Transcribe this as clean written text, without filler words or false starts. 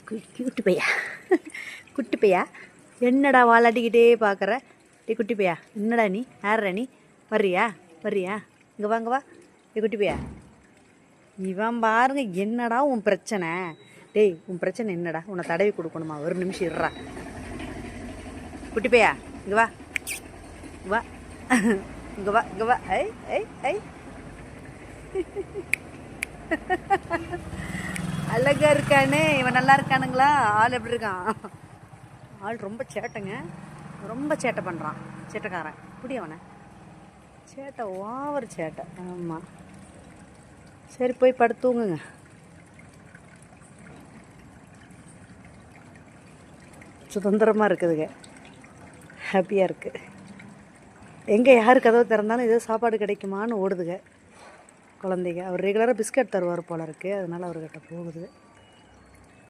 குட்டி பையா குட்டி பையா என்னடா வாலாட்டிக்கிட்டே பார்க்குற? டே குட்டி பையா, என்னடா நீ யாரா நீ? வர்றியா வர்றியா? இங்கே வாங்க வா. குட்டி பையா, இவன் பாருங்க, என்னடா உன் பிரச்சனை? டேய், உன் பிரச்சனை என்னடா? உன்னை தடவி கொடுக்கணுமா? ஒரு நிமிஷம் இருறா. குட்டி பையா, இங்கே வா வா, இங்கே வா இங்கே வா. ஐ ஐ ஐ அழகா இருக்கானே இவன். நல்லா இருக்கானுங்களா? ஆள் எப்படி இருக்கான்? ஆள் ரொம்ப சேட்டைங்க, ரொம்ப சேட்டை பண்ணுறான். சேட்டைக்காரன் குடி அவனை. சேட்டை ஓவர் சேட்டை. ஆமாம், சரி போய் படுத்துங்க. சுதந்திரமாக இருக்குதுங்க, ஹாப்பியாக இருக்குது. எங்கே யார் கதவை திறந்தாலும் ஏதோ சாப்பாடு கிடைக்குமான்னு ஓடுதுங்க குழந்தைங்க. அவர் ரெகுலராக பிஸ்கட் தருவார் போல இருக்குது, அதனால் அவர்கிட்ட போகுது.